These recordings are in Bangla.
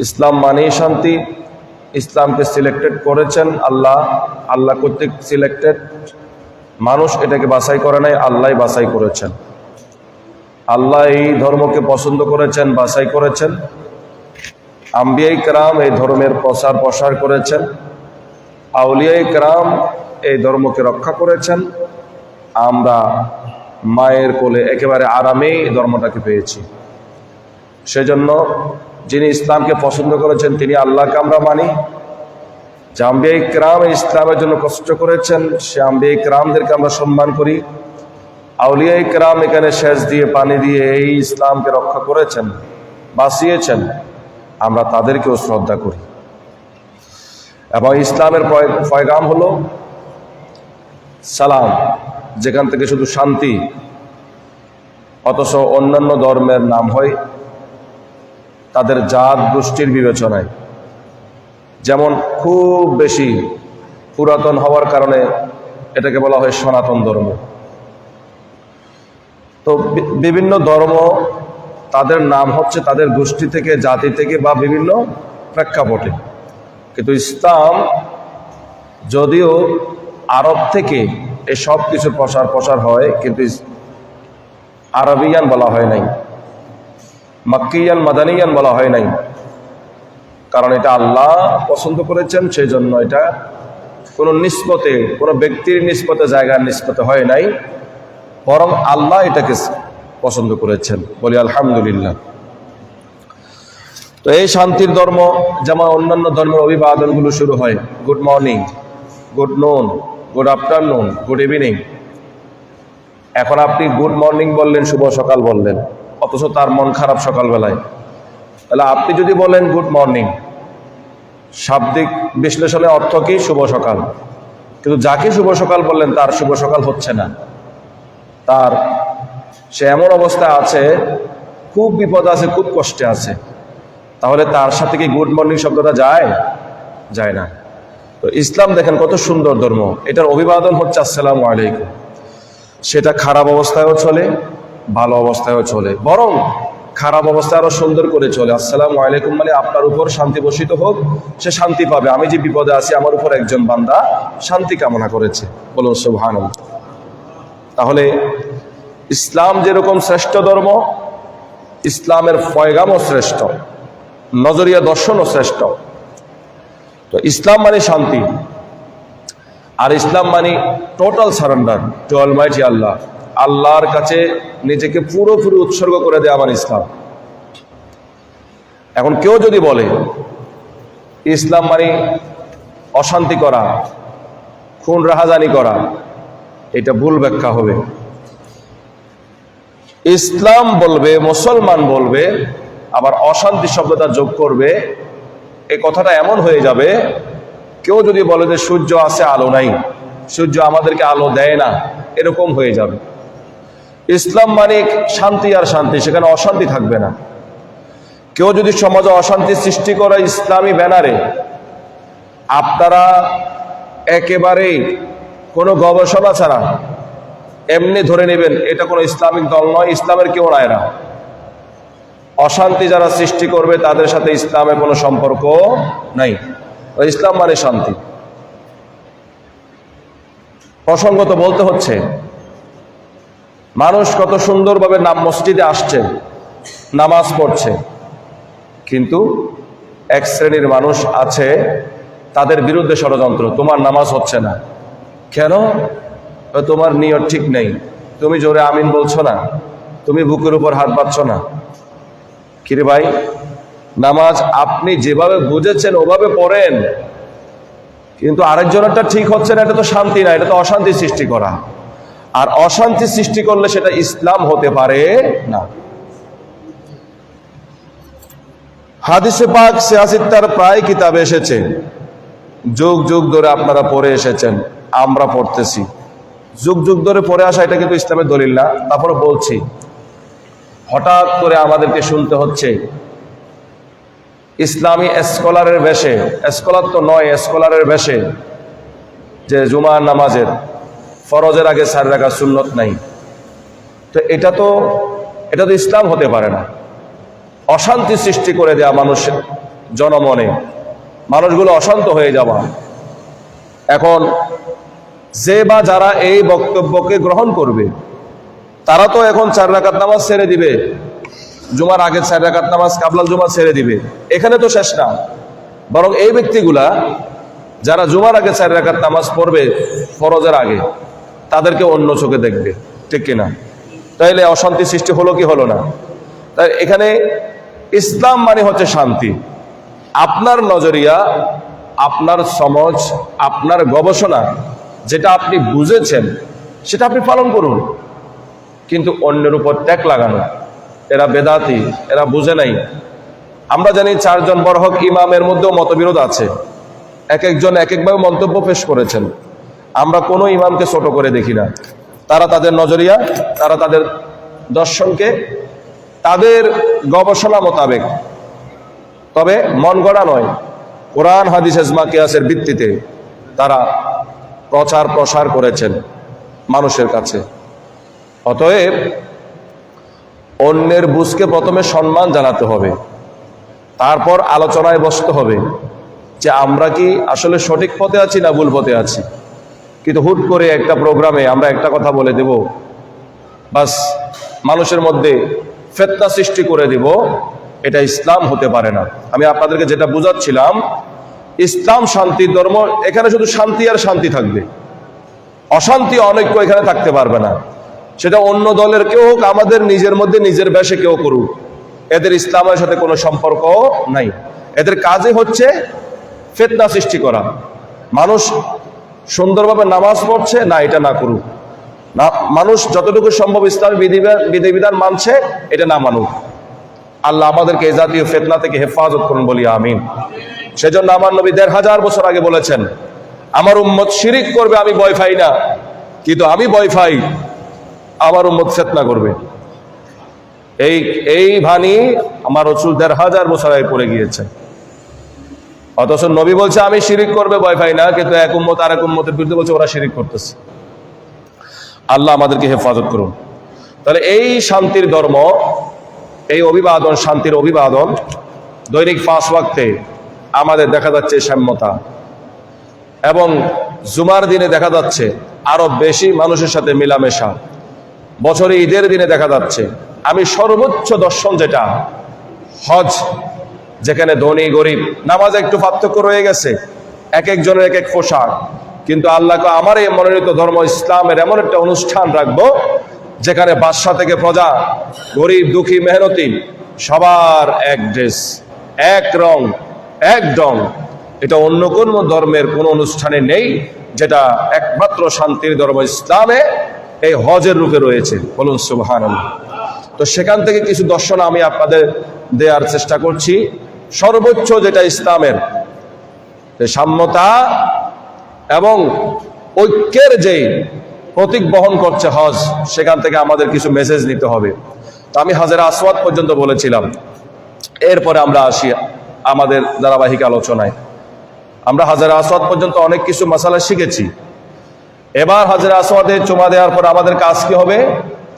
ইসলাম মানেই শান্তি। ইসলামকে সিলেক্টেড করেছেন আল্লাহ, আল্লাহ কর্তৃক সিলেক্টেড। মানুষ এটাকে বাছাই করে নাই, আল্লাহ বাছাই করেছেন। আল্লাহ এই ধর্মকে পছন্দ করেছেন, বাছাই করেছেন। আম্বিয়াই কেরাম এই ধর্মের প্রসার করেছেন। আউলিয়াই কেরাম এই ধর্মকে রক্ষা করেছেন। আমরা মায়ের কোলে একেবারে আরামেই ধর্মটাকে পেয়েছি। সেজন্য যিনি ইসলামকে পছন্দ করেছেন তিনি আল্লাহকে আমরা মানি। যে আম্বিয়াই কেরাম ইসলামের জন্য কষ্ট করেছেন সে আম্বিয়াই কেরামদেরকে আমরা সম্মান করি। আউলিয়াই কেরাম এখানে সেচ দিয়ে পানি দিয়ে এই ইসলামকে রক্ষা করেছেন, বাঁচিয়েছেন, আমরা তাদেরকেও শ্রদ্ধা করি। এবং ইসলামের পয়গাম হলো সালাম, যেখান থেকে শুধু শান্তি। অথচ অন্যান্য ধর্মের নাম হয় তাদের জাত গোষ্ঠীর বিবেচনায়, যেমন খুব বেশি পুরাতন হওয়ার কারণে এটাকে বলা হয় সনাতন ধর্ম। তো বিভিন্ন ধর্ম তাদের নাম হচ্ছে তাদের গোষ্ঠী থেকে, জাতি থেকে বা বিভিন্ন প্রেক্ষাপটে। কিন্তু ইসলাম যদিও আরব থেকে এই সব কিছু প্রসার হয়, কিন্তু আরবিয়ান বলা হয় নাই, মাক্কিয়ান মাদানিয়ান বলা হয় নাই। কারণ এটা আল্লাহ পছন্দ করেছেন, সেই জন্য এটা কোনো নিসবতে, কোনো ব্যক্তির নিসবতে, জায়গার নিসবতে হয় নাই, বরং আল্লাহ এটাকে পছন্দ করেছেন। বলি আলহামদুলিল্লাহ। তো এই শান্তির ধর্ম, যেমন অন্যান্য ধর্মের অভিবাদনগুলো শুরু হয় গুড মর্নিং, গুড নুন, গুড আফটারনুন, গুড ইভিনিং। এখন আপনি গুড মর্নিং বললেন, শুভ সকাল বললেন, অথচ তার মন খারাপ সকালবেলায়। তাহলে আপনি যদি বলেন গুড মর্নিং, শাব্দিক বিশ্লেষণে অর্থ কি? শুভ সকাল। কিন্তু যাকে শুভ সকাল বললেন তার শুভ সকাল হচ্ছে না, তার সে এমন অবস্থায় আছে, খুব বিপদ আছে, খুব কষ্টে আছে। তাহলে তার সাথে কি গুড মর্নিং শব্দটা যায়? যায় না। তো ইসলাম দেখেন কত সুন্দর ধর্ম, এটার অভিবাদন হচ্ছে আসসালামু আলাইকুম। সেটা খারাপ অবস্থায়ও চলে, ভালো অবস্থায়ও চলে, বরং খারাপ অবস্থায় আরো সুন্দর করে চলে। আসসালামু আলাইকুম মানে আপনার উপর শান্তি বর্ষিত হোক, সে শান্তি পাবে। আমি যে বিপদে আছি, আমার উপর একজন বান্দা শান্তি কামনা করেছে, বলুন সুবহানাল্লাহ। তাহলে ইসলাম যেরকম শ্রেষ্ঠ ধর্ম, ইসলামের পয়গামও শ্রেষ্ঠ, নজরিয়া দর্শনও শ্রেষ্ঠ। তো ইসলাম মানে শান্তি, আর ইসলাম মানে টোটাল সারেন্ডার টু অলমাইটি আল্লাহ। আল্লাহর কাছে নিজেকে পুরোপুরি উৎসর্গ করে দেয় আমার ইসলাম। এখন কেউ যদি বলে ইসলাম মানে অশান্তি করা, খুন রাহাজানি করা, এটা ভুল ব্যাখ্যা হবে। ইসলাম বলবে, মুসলমান বলবে, আবার অশান্তি শব্দটা যোগ করবে, এই কথাটা এমন হয়ে যাবে, কেউ যদি বলে যে সূর্য আছে আলো নাই, সূর্য আমাদেরকে আলো দেয় না, এরকম হয়ে যাবে। ইসলাম মানে শান্তি আর শান্তি, সেখানে অশান্তি থাকবে না। কেউ যদি সমাজে অশান্তি সৃষ্টি করে ইসলামী ব্যানারে, আপনারা একেবারেই কোনো গবেষণা ছাড়া এমনি ধরে নেবেন এটা কোনো ইসলামিক দল নয়, ইসলামের কেউ নয় না। অশান্তি যারা সৃষ্টি করবে তাদের সাথে ইসলামের কোনো সম্পর্ক নাই। ইসলাম মানে শান্তি। প্রসঙ্গত বলতে হচ্ছে, মানুষ কত সুন্দরভাবে মসজিদে আসছে, নামাজ পড়ছে, কিন্তু এক শ্রেণীর মানুষ আছে তাদের বিরুদ্ধে ষড়যন্ত্র। তোমার নামাজ হচ্ছে না কেন? তোমার নিয়ত ঠিক নেই, তুমি জোরে আমিন বলছো না, তুমি বুকের উপর হাত বাঁধছো না। কিরে ভাই, নামাজ আপনি যেভাবে বুঝেছেন ওভাবে পড়েন, কিন্তু আরেকজনেরটা ঠিক হচ্ছে না, এটা তো শান্তি না, এটা তো অশান্তি সৃষ্টি করা। আর অশান্তি সৃষ্টি করলে সেটা ইসলাম হতে পারে না। হাদিসে পাক সিয়াসিত্তার প্রায় কিতাবে এসেছে, যুগ যুগ ধরে আপনারা পড়ে এসেছেন, আমরা পড়তেছি। যুগ যুগ ধরে পড়ে আসা এটা কিন্তু ইসলামের দলিল না। তারপরে বলছি, হঠাৎ করে আমাদেরকে শুনতে হচ্ছে ইসলামী স্কলারের বেশে, স্কলার তো নয়, স্কলারের বেশে, যে জুমার নামাজের ফরজের আগে 4 রাকাত সুন্নত নাই। তো এটা তো ইসলাম হতে পারে না। অশান্তি সৃষ্টি করে দেয়া মানুষের জনমনে, মানুষগুলো অশান্ত হয়ে যাওয়া। এখন যে বা যারা এই বক্তব্যকে গ্রহণ করবে তারা তো এখন 4 রাকাত নামাজ ছেড়ে দিবে, জুমার আগে 4 রাকাত নামাজ কাবলাল জুমা ছেড়ে দিবে। এখানে তো শেষ না, বরং এই ব্যক্তিগুলা যারা জুমার আগে 4 রাকাত নামাজ পড়বে ফরজের আগে, তাদেরকে অন্য চোখে দেখবে, ঠিক কিনা? তাইলে অশান্তি সৃষ্টি হলো কি হলো না? তাই এখানে ইসলাম মানে হচ্ছে শান্তি। আপনার নজরিয়া, আপনার সমাজ, আপনার গবেষণা, যেটা আপনি বুঝেছেন সেটা আপনি পালন করুন, কিন্তু অন্যের উপর ট্যাগ লাগানো, এরা বেদাতি, এরা বুঝে নাই। আমরা জানি 4 জন বড় ইমামের মধ্যেও মতবিরোধ আছে, এক একজন এক একভাবে মন্তব্য পেশ করেছেন। আমরা কোনো ইমামকে ছোট করে দেখি না। তারা তাদের নজরিয়া, তারা তাদের দর্শনকে তাদের গবেষণা মোতাবেক, তবে মন গড়া নয়, কোরআন হাদিস ইজমা কিয়াসের ভিত্তিতে তারা প্রচার প্রসার করেছেন মানুষের কাছে। অতএব অন্যের বুঝকে প্রথমে সম্মান জানাতে হবে, তারপর আলোচনায় বসতে হবে যে আমরা কি আসলে সঠিক পথে আছি না ভুল পথে আছি। কিন্তু হুট করে একটা প্রোগ্রামে আমরা একটা কথা বলে দেব, বাস মানুষের মধ্যে ফিতনা সৃষ্টি করে দেব, এটা ইসলাম হতে পারে না। আমি আপনাদেরকে যেটা বুঝাচ্ছিলাম, ইসলাম শান্তির ধর্ম। এখানে শুধু শান্তি আর শান্তি থাকবে, অশান্তি অনৈক্য এখানে থাকতে পারবে না। সেটা অন্য দলের কেউ হোক, আমাদের নিজের মধ্যে নিজের বেশে কেউ করুক, এদের ইসলামের সাথে কোনো সম্পর্ক নাই। এদের কাজই হচ্ছে ফিতনা সৃষ্টি করা। মানুষ সুন্দরভাবে নামাজ পড়ছে না, এটা না করুক। না, মানুষ যতটুকু সম্ভব ইসলামের বিধিবিধান মানছে, এটা না মানুক। আল্লাহ আমাদেরকে এই জাতীয় ফিতনা থেকে হেফাজত করুন, বলি আমিন। সেজন্য আমার নবী 1500 বছর আগে বলেছেন, আমার উম্মত শিরিক করবে আমি ভয় পাই না, কিন্তু আমি ভয় পাই আমার উম্মত ফিতনা করবে। এই বাণী আমার রাসূল 1500 বছর আগে পড়ে গিয়েছে। অথচ নবী বলছে আমি শিরিক করবে ভয় পাই না, কিন্তু এক উম্মত আর এক উম্মতের বিরুদ্ধে বলছে ওরা শিরিক করতেছে। আল্লাহ আমাদেরকে হেফাজত করুন। তাহলে এই শান্তির ধর্ম, এই অভিবাদন, শান্তির অভিবাদন, দৈনিক 5 ওয়াক্তে আমাদের দেখা যাচ্ছে সাম্যতা, এবং জুমার দিনে দেখা যাচ্ছে আরো বেশি মানুষের সাথে মেলামেশা। বছরে ঈদের দিনে দেখা যাচ্ছে, আমি সর্বোচ্চ দর্শন যেটা হজ, যেখানে ধনী গরিব নামাজে একটু পার্থক্য রয়ে গেছে, এক একজনের এক এক পোশাক, কিন্তু আল্লাহকে আমার এই মনোনীত ধর্ম ইসলামের এমন একটা অনুষ্ঠান রাখবো যেখানে বাদশা থেকে প্রজা, গরিব দুঃখী মেহনতি সবার এক ড্রেস, এক রং, এক ঢং। এটা অন্য কোন ধর্মের কোন অনুষ্ঠানে নেই, যেটা একমাত্র শান্তির ধর্ম ইসলামে এই হজের রূপে রয়েছে। বলুন সুবহানাল্লাহ। তো সেখান থেকে কিছু দর্শন আমি আপনাদের দেওয়ার চেষ্টা করছি। সর্বোচ্চ যেটা ইসলামের সাম্যতা এবং ঐক্যের যে প্রতীক বহন করছে হজ, সেখান থেকে আমাদের কিছু মেসেজ নিতে হবে। তো আমি হাজের আসওয়াদ পর্যন্ত বলেছিলাম, এরপরে আমরা আসি আমাদের ধারাবাহিক আলোচনায়। আমরা হাজের আসওয়াদ পর্যন্ত অনেক কিছু মাসালা শিখেছি। এবার হাজের আসওয়াদে চুমা দেওয়ার পর আমাদের কাজ কি হবে?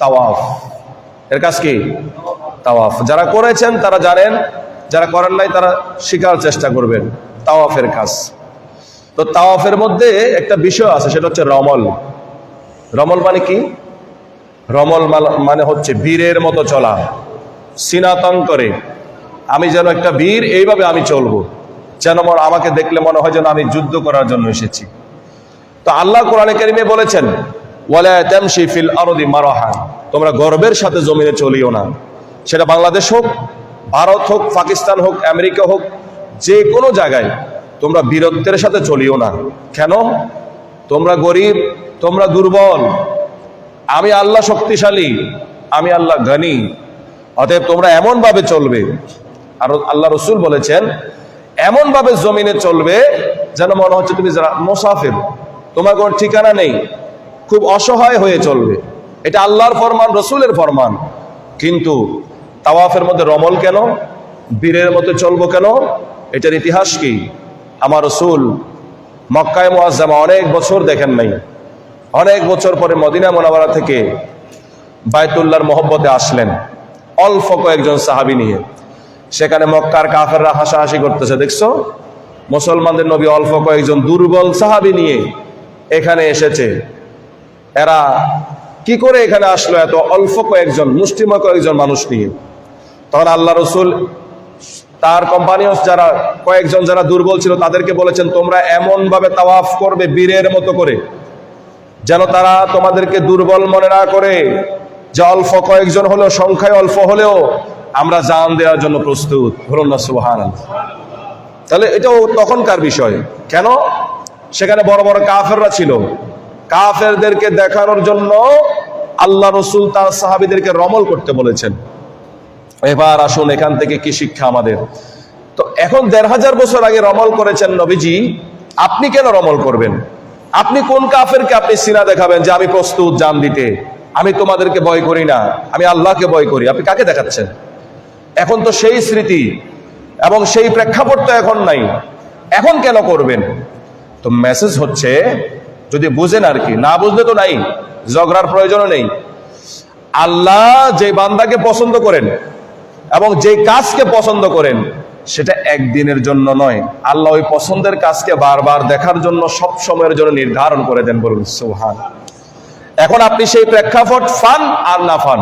তাওয়াফ। এর কাজ কি? তাওয়াফ। যারা করেছেন তারা জানেন, যারা করেন নাই তারা শিখার চেষ্টা করবেন তাওয়াফের কাজ। তো তাওয়াফের মধ্যে একটা বিষয় আছে, সেটা হচ্ছে রমল। রমল মানে কি? রমল মানে হচ্ছে বীরের মতো চলা, সিনাতন করে। আমি যেন একটা বীর, এইভাবে আমি চলবো, যেন আমাকে দেখলে মনে হয় যেন আমি যুদ্ধ করার জন্য এসেছি। তো আল্লাহ কোরআনে কারিমে বলেছেন, ওয়ালা তামশি ফিল আরদি মারাহা, তোমরা গর্বের সাথে জমিনে চলিও না। সেটা বাংলাদেশ হোক, ভারত হোক, পাকিস্তান হোক, আমেরিকা হোক, যে কোনো জায়গায় তোমরা বীরত্বের সাথে চলিও না। কেন? তোমরা গরিব, তোমরা দুর্বল, আমি আল্লাহ শক্তিশালী, আমি আল্লাহ গনি। অতএব তোমরা এমন ভাবে চলবে। আর আল্লাহ রসুল বলেছেন, এমন ভাবে জমিনে চলবে যেন মনে হচ্ছে তুমি মুসাফির, তোমার কোনো ঠিকানা নেই, খুব অসহায় হয়ে চলবে। এটা আল্লাহর ফরমান, রসুলের ফরমান। কিন্তু তাওয়াফের মধ্যে রমল কেন? বীরের মতো চলবো কেন? এটার ইতিহাস কি? আমার রসুল মক্কায়ে মুআজ্জামা অনেক বছর দেখেন নাই, অনেক বছর পরে মদিনা মুনাওয়ারা থেকে বাইতুল্লাহর মহব্বতে আসলেন অল্প কয়েকজন সাহাবী নিয়ে। সেখানে মক্কার কাফেররা হাসাহাসি করতেছে, দেখছো মুসলমানদের নবী অল্প কয়েকজন দুর্বল সাহাবী নিয়ে এখানে এসেছে, এরা কি করে এখানে আসলো এত অল্প কয়েকজন মুষ্টিময় কয়েকজন মানুষ নিয়ে। তখন আল্লাহ রসুল তার কোম্পানিয়স যারা কয়েকজন যারা দুর্বল ছিল তাদেরকে বলেছেন, তোমরা এমন ভাবে তাওয়াফ করবে বীরের মতো করে, যেন তারা তোমাদেরকে দুর্বল মনে না করে, যে অল্প কয়েকজন হলেও, সংখ্যায় অল্প হলেও আমরা জান দেওয়ার জন্য প্রস্তুত। বলুন না সুবহানাল্লাহ। তাহলে এটাও তখনকার বিষয়। কেন? সেখানে বড় বড় কাফেররা ছিল, কাফেরদেরকে দেখানোর জন্য আল্লাহ রসুল তার সাহাবীদেরকে রমল করতে বলেছেন। এবার আসুন এখান থেকে কি শিক্ষা আমাদের। তো এখন ১৫০০ বছর আগে রমল করেছেন নবীজি, আপনি কেন রমল করবেন? আপনি কোন কাফেরকে আপনি সিনা দেখাবেন যে আমি প্রস্তুত জান দিতে, আমি তোমাদেরকে ভয় করি না, আমি আল্লাহকে ভয় করি? আপনি কাকে দেখাচ্ছেন? এখন তো সেই স্মৃতি এবং সেই প্রেক্ষাপট তো এখন নাই, এখন কেন করবেন? তো মেসেজ হচ্ছে, যদি বুঝেন আর কি, না বুঝলে তো নাই, ঝগড়ার প্রয়োজনও নেই। আল্লাহ যে বান্দাকে পছন্দ করেন এবং যে কাজকে পছন্দ করেন সেটা একদিনের জন্য নয়, আল্লাহ ওই পছন্দের কাজকে বারবার দেখার জন্য সব সময়ের জন্য নির্ধারণ করে দেন। বলুন সুবহান। এখন আপনি সেই প্রেক্ষাপট ফান আর না ফান,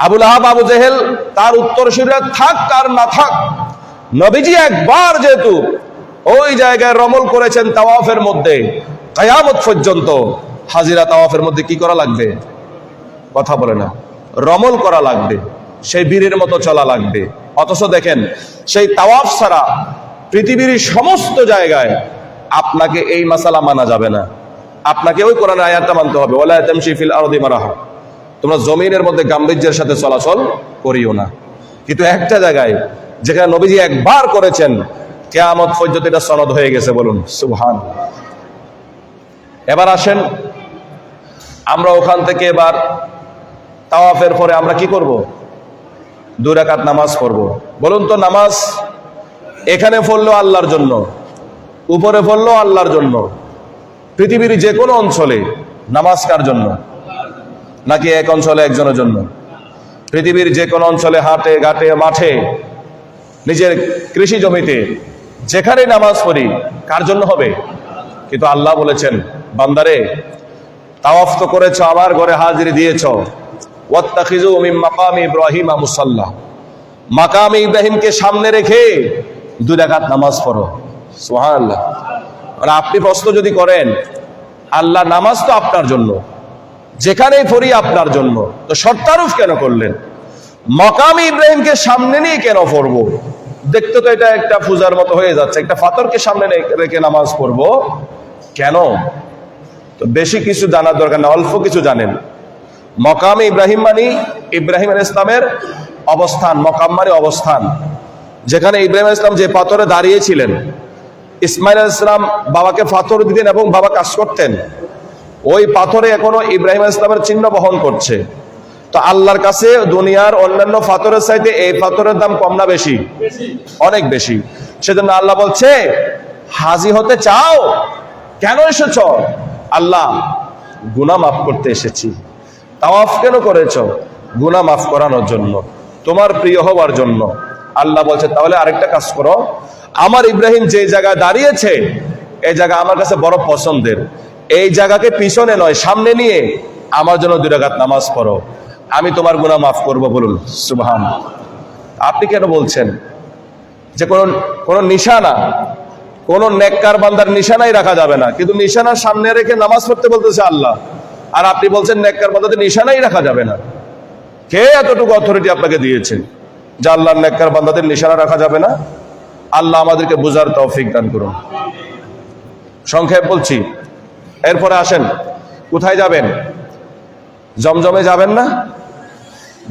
আবুল আহাব আবু জেহেল তার উত্তরসূরিরা থাক আর না থাক, নবীজি একবার যেহেতু ওই জায়গায় রমল করেছেন তাওয়াফের মধ্যে, কিয়ামত পর্যন্ত হাজিরা তাওয়াফের মধ্যে কি করা লাগবে? কথা বলে না, রমল করা লাগবে, সেই বীরের মতো চলা লাগবে। অথচ দেখেন, সেই তাওয়াফ ছাড়া পৃথিবীর সমস্ত জায়গায় আপনাকে এই মাসালা মানা যাবে না, আপনাকে ওই কোরআনের আয়াতটা মানতে হবে, ওয়ালা তামশি ফিল আরদি মারাহা, তোমরা জমিনের মধ্যে গাম্ভীর্যের সাথে চলাচল করিও না। কিন্তু একটা জায়গায় যেখানে নবীজি একবার করেছেন, কিয়ামত পর্যন্ত এটা সনদ হয়ে গেছে। বলুন সুবহান। এবার আসেন আমরা ওখান থেকে এবার তাওয়াফের পরে আমরা কি করব? 2 রাকাত নামাজ পড়ব। বলুন তো, নামাজ এখানে পড়লো আল্লাহর জন্য, উপরে পড়লো আল্লাহর জন্য, পৃথিবীর যে কোনো অঞ্চলে নামাজ কার জন্য? নাকি এক অঞ্চলে একজনের জন্য? পৃথিবীর যে কোনো অঞ্চলে, হাটে ঘাটে মাঠে, নিজের কৃষি জমিতে যেখানে নামাজ পড়ি কার জন্য হবে? কিন্তু আল্লাহ বলেছেন, বান্দারে তাওয়াফ তো করেছ, আমার ঘরে হাজিরি দিয়েছ, ওয়াত্তাখিযু মিন মাকামি ইব্রাহিম মুসাল্লা, মাকামে ইব্রাহিমকে সামনে রেখে 2 রাকাত নামাজ পড়ো। সুবহানাল্লাহ। আর আপনি প্রশ্ন যদি করেন, আল্লাহ নামাজ তো আপনার জন্য, যেখানেই পড়ি আপনার জন্য, তো শর্তারোপ কেন করলেন? মাকামে ইব্রাহিমকে সামনে নিয়ে কেন পড়বো? দেখতে তো এটা একটা পূজার মতো হয়ে যাচ্ছে, একটা পাথরকে সামনে রেখে নামাজ পড়বো কেন? তো বেশি কিছু জানার দরকার না, অল্প কিছু জানেন। মকামে ইব্রাহিম মানে ইব্রাহিম আলাইহিস সালামের অবস্থান, মকাম মানে অবস্থান, যেখানে ইব্রাহিম আলাইহিস সালাম যে পাথরে দাঁড়িয়েছিলেন, ইসমাইল আলাইহিস সালাম বাবাকে পাথর দিতেন এবং বাবা কাজ করতেন, ওই পাথরে এখনো ইব্রাহিম আলাইহিস সালামের চিহ্ন বহন করছে। তো আল্লাহর কাছে দুনিয়ার অন্যান্য পাথরের চাইতে এই পাথরের দাম কম না বেশি? অনেক বেশি। সেজন্য আল্লাহ বলছে, হাজি হতে চাও? কেন এসেছ? আল্লাহ, গুনাহ মাফ করতে এসেছি। তাওয়াফ কেন করেছ? গুনাহ মাফ করানোর জন্য, তোমার প্রিয় হওয়ার জন্য। আল্লাহ বলছে, তাহলে আরেকটা কাজ করো, আমার ইব্রাহিম যে জায়গায় দাঁড়িয়েছে এই জায়গা আমার কাছে বড় পছন্দের, এই জায়গাকে পিছনে নয় সামনে নিয়ে আমার জন্য 2 রাকাত নামাজ পড়ো, আমি তোমার গুনাহ মাফ করব। বলুন সুবহান। আপনি কেন বলছেন যে কোন নিশানা, কোন নেককার বান্দার নিশানাই রাখা যাবে না, কিন্তু নিশানার সামনে রেখে নামাজ পড়তে বলতেছে আল্লাহ, আর আপনি বলছেন নেককার বান্দাদের নিশানাই রাখা যাবে না? কে এতটুকু অথরিটি আপনাকে দিয়েছে যে আল্লাহর নেককার বান্দাদের নিশানা রাখা যাবে না? আল্লাহ আমাদেরকে বুঝার তৌফিক দান করুন। সংক্ষেপ বলছি, এরপরে আসেন কোথায় যাবেন? জমজমে যাবেন না?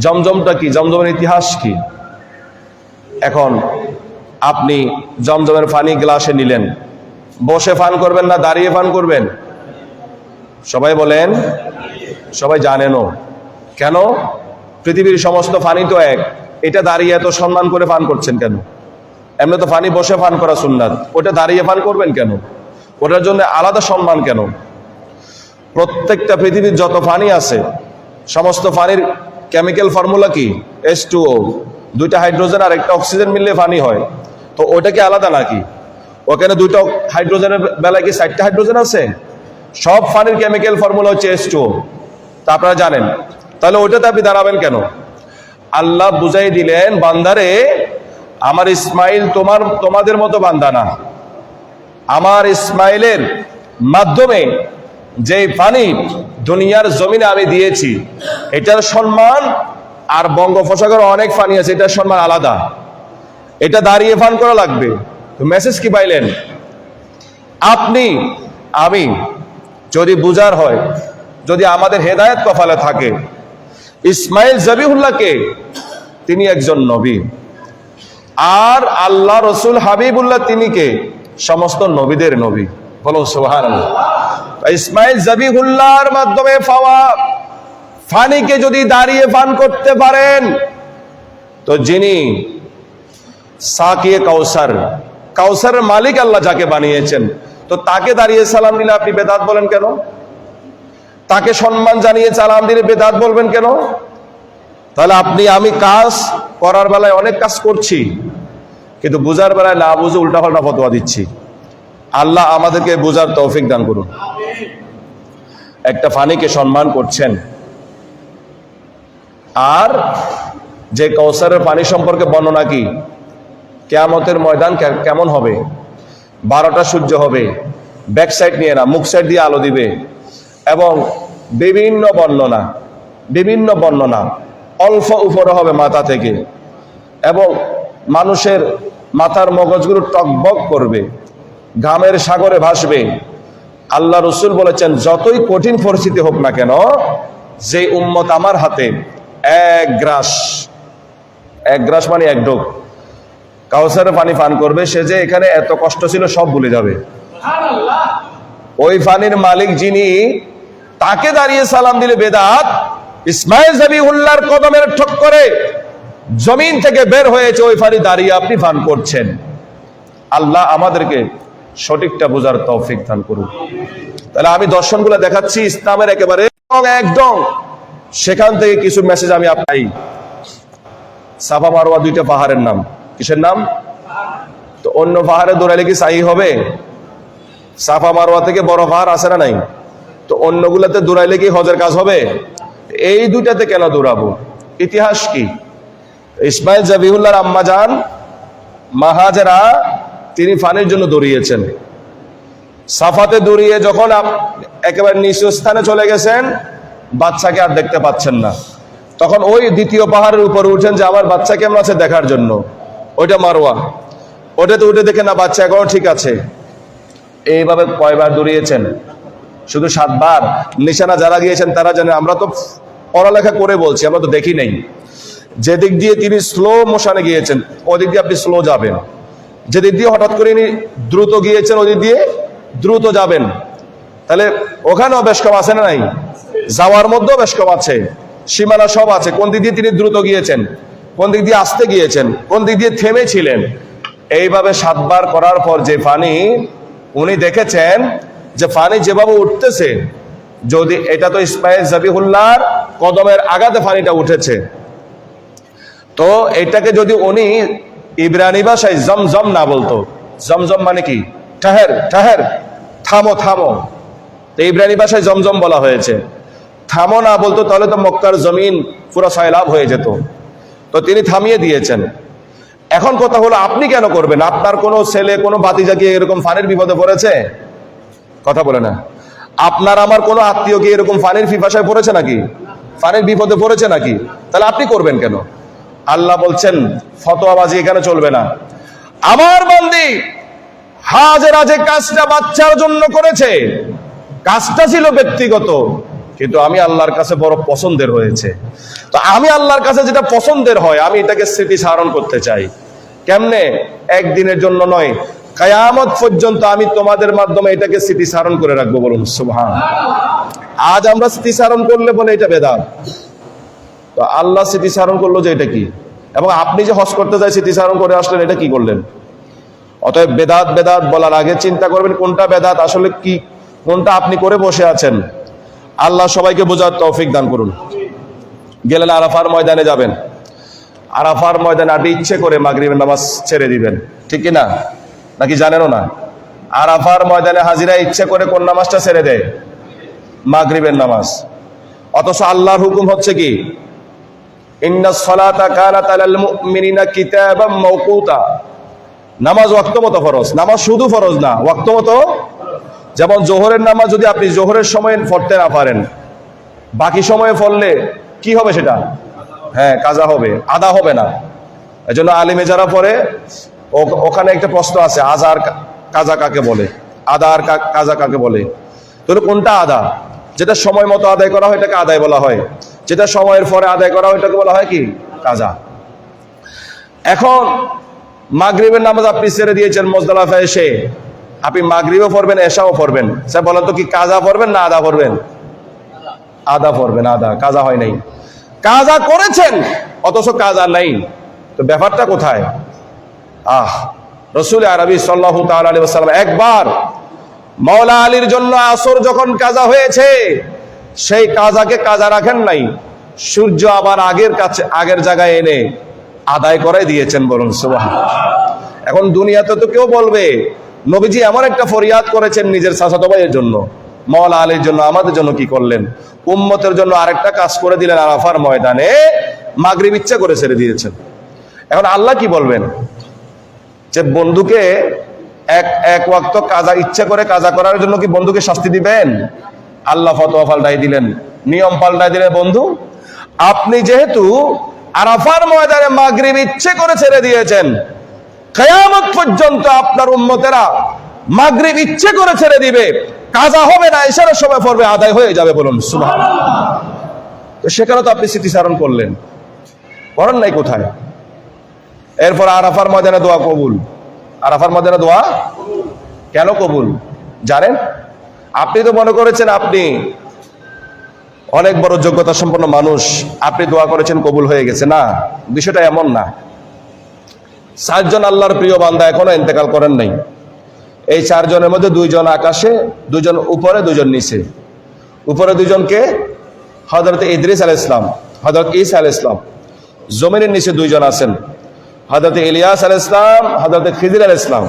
জমজমটা কি? জমজমের ইতিহাস কি? এখন আপনি জমজমের পানি গ্লাসে নিলেন, বসে পান করবেন না দাঁড়িয়ে পান করবেন? সবাই বলেন। সবাই জানেনও। কেন? পৃথিবীর সমস্ত পানি তো এক, এটা দাঁড়িয়ে এত সম্মান করে পান করছেন কেন? এমনি তো পানি বসে পান করা সুন্নাত, ওটা দাঁড়িয়ে পান করবেন কেন? ওটার জন্য আলাদা সম্মান কেন? প্রত্যেকটা পৃথিবীর যত পানি আছে সমস্ত পানির কেমিক্যাল ফর্মুলা কি? H2O। দুইটা হাইড্রোজেন আর একটা অক্সিজেন মিললে পানি হয়, তো ওটা কি আলাদা নাকি? ওখানে দুইটা হাইড্রোজেনের বেলায় কি 4টা হাইড্রোজেন আছে? সব পানির কেমিক্যাল ফর্মুলা হচ্ছে H2O, তা আপনারা জানেন। তাহলে ওইটাতে আপনি দাঁড়াবেন কেন? আল্লাহ বুঝাই দিলেন, বান্দারে আমার ইসমাইল তোমাদের মতো বান্দা না। আমার ইসমাইলের মাধ্যমে যে পানি দুনিয়ার জমিনে আমি দিয়েছি, এটার সম্মান আর বঙ্গোপসাগরে অনেক পানি আছে, এটার সম্মান আলাদা। এটা দাঁড়িয়ে পান করা লাগবে। তো মেসেজ কি পাইলেন? আপনি আমি যদি বুঝার হয়, যদি আমাদের হেদায়েত কপালে থাকে, ইসমাইল জবিহুল্লাহকে তিনি একজন নবী, আর আল্লাহ রসুল হাবিবুল্লাহ তিনি কে? সমস্ত নবীদের নবী। বলো সুবহানাল্লাহ। ইসমাইল জবিহুল্লাহর মাধ্যমে পাওয়া পানিকে যদি দাঁড়িয়ে পান করতে পারেন, তো যিনি সাকিয়ে কাউসারের মালিক আল্লাহ যাকে বানিয়েছেন, তো তাকে দাঁড়িয়ে সালাম দিলে আপনি বেদাত বলেন কেন? তাকে সম্মান জানিয়ে সালাম দিলে বেদাত বলবেন কেন? তাহলে আপনি আমি কাজ করার বেলায় অনেক কাজ করছি, কিন্তু বুঝার বেলায় না বুঝে উল্টাপাল্টা ফতোয়া দিচ্ছি। আল্লাহ আমাদেরকে বুঝার তৌফিক দান করুন। একটা পানিকে সম্মান করছেন, আর যে কাউসারের পানি সম্পর্কে বর্ণনা কি? কিয়ামতের ময়দান কেমন হবে? 12টা সূর্য হবে, ব্যাক সাইড নিয়ে না, মুখ সাইড দিয়ে আলো দিবে, এবং বিভিন্ন বর্ণনা অল্প উপরে হবে মাথা থেকে, এবং মানুষের মাথার মগজগুলো টকবক করবে, ঘামের সাগরে ভাসবে। আল্লাহ রসুল বলেছেন, যতই কঠিন পরিস্থিতি হোক না কেন, যে উম্মত আমার হাতে এক গ্রাস মানে এক ঢোক কাউসারের পানি পান করবে, সে যে এখানে এত কষ্ট ছিল সব ভুলে যাবে। ওই পানির মালিক যিনি, তাকে দাঁড়িয়ে সালাম দিলে বেদাত। ইসমাইল জবিহুল্লাহর কদমের ঠক্করে জমিন থেকে বের হয়েছে ওই পানি, দাঁড়িয়ে আপনি পান করছেন। আল্লাহ আমাদেরকে সঠিকটা বোঝার তৌফিক দান করুন। তাহলে আমি দর্শনগুলো দেখাচ্ছি ইসলামের একেবারে একদম, সেখান থেকে কিছু মেসেজ আমি পাই। সাফা মারওয়া দুইটা পাহাড়ের নাম, কিসের নাম? তো অন্য পাহাড়ে দৌড়াইলে কি সাহি হবে? সাফা মারওয়া থেকে বড় পাহাড় আছে না নাই? তো অন্যগুলোতে দৌড়াইলে কি হজের কাজ হবে? এই দুইটাতে কেন দৌড়াবো? ইতিহাস কি? ইসমাইল জবিহুল্লাহর আম্মা জান মা হাজেরা, তিনি পানির জন্য দৌড়িয়েছেন। সাফাতে দৌড়িয়ে যখন একেবারে নিচু স্থানে চলে গেছেন, বাচ্চাকে আর দেখতে পাচ্ছেন না, তখন ওই দ্বিতীয় পাহাড়ের উপরে উঠেন যে আমার বাচ্চা কেমন আছে দেখার জন্য। ওইটা মারওয়া, ওটাতে উঠে দেখে না বাচ্চা এখনো ঠিক আছে। এইভাবে কয়বার দৌড়িয়েছেন? শুধু 7 বার। নিশানা যারা গিয়েছেন তারা জানেন, আমরা তো পড়ালেখা করে বলছি, আমরা তো দেখি নাই। যেদিক দিয়ে তিনি স্লো মোশনে গিয়েছেন, ওদিক দিয়ে আপনি স্লো যাবেন। যেদিক দিয়ে হঠাৎ করে দ্রুত গিয়েছেন, ওদিক দিয়ে দ্রুত যাবেন। তাহলে ওখানেও বেশ কম আছে না নাই? যাওয়ার মধ্যেও বেশ কম আছে, সীমানা সব আছে। কোন দিক দিয়ে তিনি দ্রুত গিয়েছেন, কোন দিক দিয়ে আস্তে গিয়েছেন, কোন দিক দিয়ে থেমেছিলেন। এইভাবে 7 বার করার পর যে পানি উনি দেখেছেন, যে পানি যেভাবে উঠতেছে, যদি এটা তো ইসমাইল জবিহুল্লাহর কদমের আঘাতে পানিটা উঠেছে, তো এটাকে যদি উনি ইব্রানি ভাষায় জমজম না বলতো, জমজম মানে কি? ঠাহের, থামো। তো ইব্রানি ভাষায় জমজম বলা হয়েছে। থামো না বলতো, তাহলে তো মক্কার জমিন পুরো সয়লাভ হয়ে যেত। তো তিনি থামিয়ে দিয়েছেন। এখন কথা হলো, আপনি কেন করবেন? আপনার কোনো ছেলে, কোনো ভাতিজা কি এরকম পানির বিপদে পড়েছে? কথা বলে না। আপনার আমার কোনো আত্মীয় কি এরকম পানির পিপাসায় পড়েছে নাকি? পানির বিপদে পড়েছে নাকি? তাহলে আপনি করবেন কেন? আল্লাহ বলছেন, ফতোয়াবাজি এখানে চলবে না। আমার বান্দি হাজেরা যে কাজটা বাচ্চার জন্য করেছে, কাজটা ছিল ব্যক্তিগত, কিন্তু আমি আল্লাহর কাছে বড় পছন্দের হয়েছে। তো আমি আল্লাহর কাছে যেটা পছন্দের হয়, আমি এটাকে স্মৃতিচারণ করতে চাই। কেমনে? একদিনের জন্য নয়, কিয়ামত পর্যন্ত আমি তোমাদের মাধ্যমে এটাকে স্মৃতিচারণ করে রাখবো। বলুন সুবহানাল্লাহ। আজ আমরা স্মৃতিচারণ করলে বলে এটা বেদাত, তো আল্লাহ স্মৃতিচারণ করলো যে এটা কি? এবং আপনি যে হজ করতে যাই স্মৃতিচারণ করে আসলেন, এটা কি করলেন? অতএব বেদাত বলার আগে চিন্তা করবেন কোনটা বেদাত, আসলে কি, কোনটা আপনি করে বসে আছেন। আল্লাহ সবাইকে বোঝার তৌফিক দান করুন। গেলেন আরাফার ময়দানে যাবেন, আরাফার ময়দানে আপনি ইচ্ছে করে মাগরিবের নামাজ ছেড়ে দিবেন, ঠিক কি না? নাকি জানেনও না? আরাফার ময়দানে হাজিরা ইচ্ছে করে কোন নামাজটা ছেড়ে দেয়? মাগরিবের নামাজ। অথচ আল্লাহর হুকুম হচ্ছে কি, ইন্নাস সালাতা কানাত আলাল মুমিনিনা কিতাবাম মাওকুতা, নামাজ ওয়াক্ত মতো ফরজ। নামাজ শুধু ফরজ না, ওয়াক্ত মতো। যেমন জোহরের নামাজ যদি আপনি জোহরের সময় পড়তে না পারেন, বাকি সময়ে পড়লে কি হবে? সেটা হ্যাঁ কাজা হবে, আদা হবে না। এজন্য আলিমে যারা পড়ে ওখানে একটা প্রশ্ন আছে, আজার কাজা কাকে বলে, আদা আর কাজা কাকে বলে? তাহলে কোনটা আদা? যেটা সময় মতো আদায় করা হয় এটাকে আদায় বলা হয়, যেটা সময়ের পরে আদায় করা হয় এটাকে বলা হয় কি? কাজা। এখন মাগরিবের নামাজ আপনি ছেড়ে দিয়েছেন, মুজদালিফা এসে আপনি মাগরিবও পড়বেন, এশাও পড়বেন, স্যার বলেন তো কি কাজা পড়বেন না আদা পড়বেন? আদা পড়বেন। আদা, কাজা হয় নাই। কাজা করেছেন অথচ কাজা নাই, তো ব্যাপারটা কোথায়? রাসূল আরবি সাল্লাল্লাহু তাআলা আলাইহি ওয়াসাল্লাম একবার মাওলা আলীর জন্য আসর যখন কাজা হয়েছে, সেই কাজাকে কাজা রাখেন নাই, সূর্য আবার আগের জায়গায় এনে আদায় করে দিয়েছেন, বলুন সুবহানাল্লাহ। এখন দুনিয়াতে তো কেউ বলবে নবীজি এমন একটা ফরিয়াদ করেছেন নিজের চাচাতো ভাইয়ের জন্য, মাওলা আলীর জন্য, আমাদের জন্য কি করলেন? উম্মতের জন্য আরেকটা কাজ করে দিলেন, আরাফার ময়দানে মাগরিব ইচ্ছা করে ছেড়ে দিয়েছেন। এখন আল্লাহ কি বলবেন? যে বন্ধুকে এক ওয়াক্ত কাজা ইচ্ছা করে কাজা করার জন্য কি বন্ধুকে শাস্তি দিবেন? আল্লাহ ফতোয়া পাল্টাই দিলেন, নিয়ম পাল্টাই দিলেন। বন্ধু, আপনি যেহেতু আরাফার ময়দানে মাগরিব ইচ্ছে করে ছেড়ে দিয়েছেন, কিয়ামত পর্যন্ত আপনার উম্মতেরা মাগরিব ইচ্ছে করে ছেড়ে দিবে, কাজা হবে না, ইশারার সময় পড়বে, আদায় হয়ে যাবে, বলুন সুবহানাল্লাহ। তো সেখানে তো আপনি স্মৃতিচারণ করলেন, করেন নাই কোথায়? এরপর আরাফার ময়দানে দোয়া কবুল। আরাফার ময়দানে দোয়া কেন কবুল জানেন? আপনি তো মনে করেছেন আপনি অনেক বড় যোগ্যতা সম্পন্ন মানুষ, আপনি দোয়া করেছেন কবুল হয়ে গেছে। না, বিষয়টা এমন না। 4 জন আল্লাহর প্রিয় বান্দা এখনো ইন্তেকাল করেন নাই। এই 4 জনের মধ্যে 2 জন আকাশে, 2 জন উপরে, 2 জন নিচে। উপরে 2 জনকে হযরত ইদ্রিস আলাইহিস সালাম, হযরত ঈসা আলাইহিস সালাম। জমিনের নিচে 2 জন আছেন, হযরত ইলিয়াস আলাইহিস সালাম, হযরত খিজির আলাইহিস সালাম।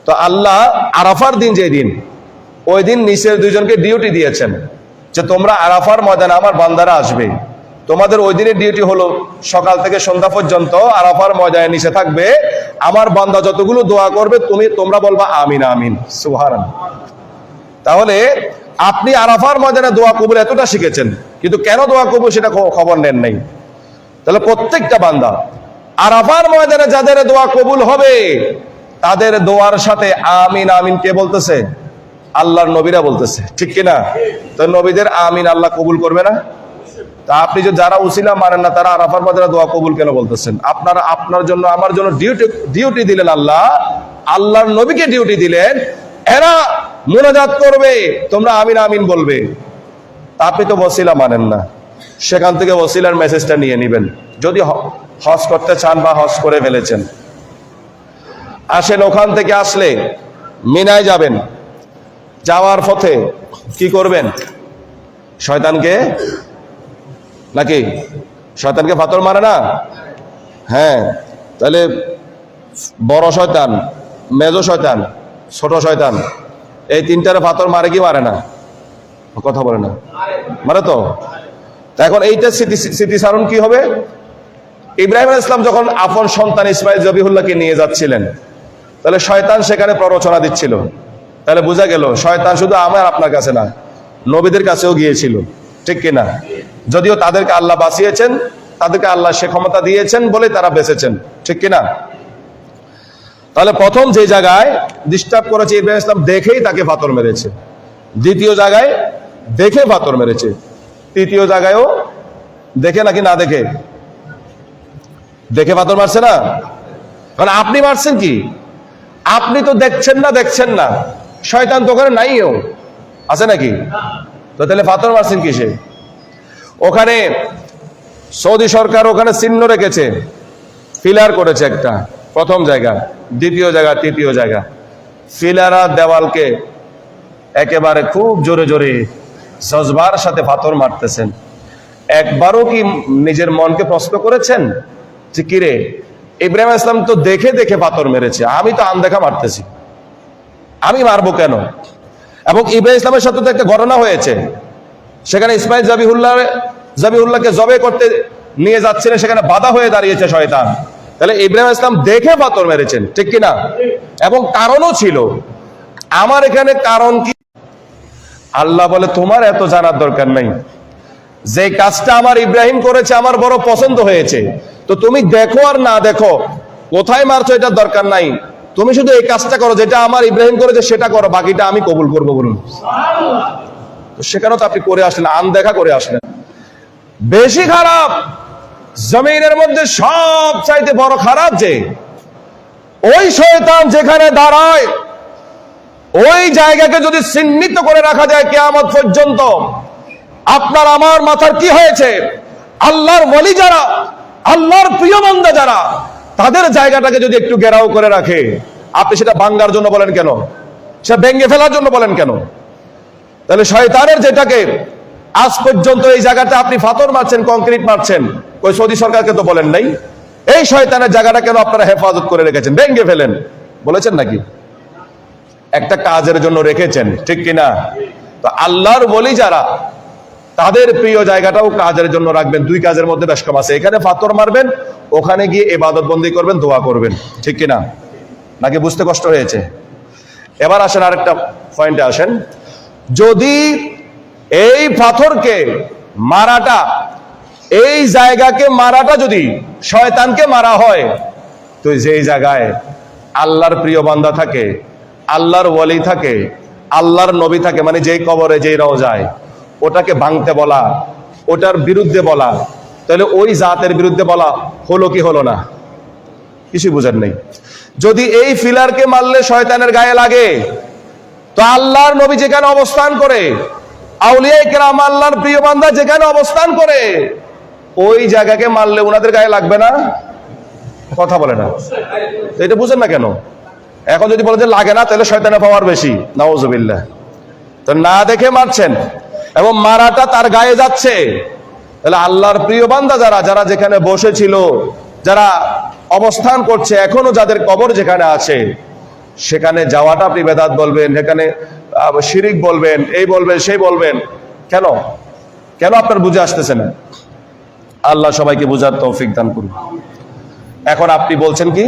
তো আল্লাহ আরাফার দিন, যে দিন, ওই দিন নিচের 2 জনকে ডিউটি দিয়েছেন যে তোমরা আরাফার ময়দানে আমার বান্দারা আসবে, তোমাদের ওই দিনের ডিউটি হলো সকাল থেকে সন্ধ্যা পর্যন্ত আরাফার ময়দানে নিচে থাকবে, আমার বান্দা যতগুলো দোয়া করবে তোমরা বলবা আমিন আমিন সুবহানাল্লাহ। তাহলে আপনি আরাফার ময়দানে দোয়া কবুল এতটা শিখেছেন, কিন্তু কেন দোয়া কবুল সেটা খবর নেন নাই। তাহলে প্রত্যেকটা বান্দা আরাফার ময়দানে যাদের দোয়া কবুল হবে, তাদের দোয়ার সাথে আমিন আমিন কে বলতেছে? আল্লাহর নবীরা বলতেছে, ঠিক কিনা? তো নবীদের আমিন আল্লাহ কবুল করবে না? তা আপনি যে যারা উসিলা মানেন না, তারা আরাফার ময়দানে দোয়া কবুল কেন বলতেছেন? আপনার জন্য, আমার জন্য ডিউটি দিলেন আল্লাহ, আল্লাহর নবীকে ডিউটি দিলেন, এরা মুনাজাত করবে, তোমরা আমিন আমিন বলবে। তা আপনি তো ওসিলা মানেন না, সেখান থেকে ওসিলার মেসেজটা নিয়ে নেবেন। যদি হজ করতে চান বা হজ করে ফেলেছেন, আসেন, ওখান থেকে আসলে মিনায় যাবেন, যাওয়ার পথে কি করবেন? শয়তানকে, নাকি শয়তানকে পাথর মারে না? হ্যাঁ, তাহলে বড় শয়তান, মেজো শয়তান, ছোট শয়তান, এই 3টারে পাথর মারে কি মারে না? কথা বলে না, মারে তো। এখন এইটা স্মৃতিচারণ কি হবে? ইব্রাহিম আলাইহিস সালাম যখন আপন সন্তান ইসমাইল জবিহুল্লাহকে নিয়ে যাচ্ছিলেন, তাহলে শয়তান সেখানে প্ররোচনা দিচ্ছিল। তাহলে বোঝা গেল শয়তান শুধু আমার আপনার কাছে না, নবীদের কাছেও গিয়েছিল, ঠিক কিনা? যদিও তাদেরকে আল্লাহ বাঁচিয়েছেন, তাদেরকে আল্লাহ সে ক্ষমতা দিয়েছেন বলে তারা বেঁচেছেন, ঠিক কিনা? তাহলে প্রথম যে জায়গায় ডিস্টার্ব করেছে ইব্রাহিম ইসলাম, দেখেই তাকে পাথর মেরেছে। দ্বিতীয় জায়গায় দেখে পাথর মেরেছে। তৃতীয় জায়গায়ও দেখে নাকি না দেখে? দেখে পাথর মারছে না? কারণ আপনি মারছেন কি? আপনি তো দেখছেন না, শয়তান তো ওখানে নাইও, আছে নাকি? তো তাহলে পাথর মারছেন কিসে? ওখানে সৌদি সরকার ওখানে চিহ্ন রেখেছে, ফিলার করেছে একটা, প্রথম জায়গা, দ্বিতীয় জায়গা, তৃতীয় জায়গা। ফিলারা দেওয়ালকে একেবারে খুব জোরে জোরে জজবার সাথে পাথর মারতেছেন। একবারও কি নিজের মনকে প্রশ্ন করেছেন যে কিরে, ইব্রাহিম ইসলাম তো দেখে দেখে পাথর মেরেছে, আমি তো আনদেখা মারতেছি, আমি মারবো কেন? এবং ইব্রাহিম ইসলামের সাথে তো একটা ঘটনা হয়েছে, সেখানে ইসমাইল জাবিহুল্লাহকে জবে করতে নিয়ে যাচ্ছিলেন, সেখানে বাধা হয়ে দাঁড়িয়েছে শয়তান। তাহলে ইব্রাহিম ইসলাম দেখে পাথর মেরেছেন, ঠিক কিনা? এবং কারণও ছিল। আমার এখানে কারণ কি? আল্লাহ বলে তোমার এত জানার দরকার নাই, যে কাজটা আমার ইব্রাহিম করেছে আমার বড় পছন্দ হয়েছে, তো তুমি দেখো আর না দেখো, কোথায় মারছো এটার দরকার নাই, তুমি শুধু এই কাজটা করো যেটা আমার ইব্রাহিম করেছে সেটা করো, বাকিটা আমি কবুল করবো। বলুন, তো সেখানেও তো আপনি করে আসলেন, আনদেখা করে আসলেন। বেশি খারাপ, জমিনের মধ্যে সব চাইতে বড় খারাপ যে ওই শয়তান যেখানে দাঁড়ায়, ওই জায়গাকে যদি চিহ্নিত করে রাখা যায় কিয়ামত পর্যন্ত, আপনার আমার মাথার কি হয়েছে? আল্লাহর ওয়ালি যারা, আল্লাহর প্রিয় বান্দা যারা, তাদের জায়গাটাকে যদি একটু ঘেরাও করে রাখে, আপনি সেটা ভাঙ্গার জন্য বলেন কেন? সেটা ভেঙে ফেলার জন্য বলেন কেন? তাহলে শয়তানের যেটাকে আজ পর্যন্ত এই জায়গাটা আপনি পাথর মারছেন, কংক্রিট মারছেন, ওই সৌদি সরকারকে তো বলেন নাই এই শয়তানের জায়গাটা কেন আপনারা হেফাজত করে রেখেছেন, ভেঙে ফেলেন, বলেছেন নাকি? একটা কাজের জন্য রেখেছেন, ঠিক কিনা? তো আল্লাহর ওয়ালি যারা, তাদের প্রিয় জায়গাটাও কাজের জন্য রাখবেন। দুই কাজের মধ্যে বেশ কম আছে, এখানে পাথর মারবেন, ওখানে গিয়ে ইবাদত বন্দি করবেন, দোয়া করবেন, ঠিক কিনা? নাকি বুঝতে কষ্ট হয়েছে? এবার আসেন আরেকটা পয়েন্টে আসেন। যদি এই পাথরকে মারাটা, এই জায়গাকে মারাটা যদি শয়তানকে মারা হয়, তো যেই জায়গায় আল্লাহর প্রিয় বান্দা থাকে, আল্লাহর ওয়ালি থাকে, আল্লাহর নবী থাকে, মানে যেই কবরে যেই রওজায়, ওটাকে ভাঙতে বলা, ওটার বিরুদ্ধে বলা, তাহলে ওই জাতের বিরুদ্ধে বলা হলো কি হলো না? কিছু বুঝেন নেই। যদি এই ফিলারকে মারলে শয়তানের গায়ে লাগে, তো আল্লাহর নবী যেখানে অবস্থান করে, আউলিয়া কেরাম আল্লাহর প্রিয় বান্দা যেখানে অবস্থান করে, ওই জায়গাকে মারলে ওনাদের গায়ে লাগবে না? কথা বলে না, তো এটা বুঝেন না কেন? এখন যদি বলে যে লাগে না, তাহলে শয়তানের পাওয়ার বেশি, নাউজুবিল্লাহ। তো না দেখে মারছেন এবং মারাটা তার গায়ে যাচ্ছে, তাহলে আল্লাহর প্রিয় বান্দা যারা, যারা যেখানে বসেছিল, যারা অবস্থান করছে, এখনো যাদের কবর যেখানে আছে, সেখানে যাওয়াটা আপনি বেদাত বলবেন, সেখানে শিরিক বলবেন, এই বলবেন সেই বলবেন, কেন? কেন আপনার বুঝে আসতেছে না? আল্লাহ সবাইকে বুঝার তৌফিক দান করুন। এখন আপনি বলছেন কি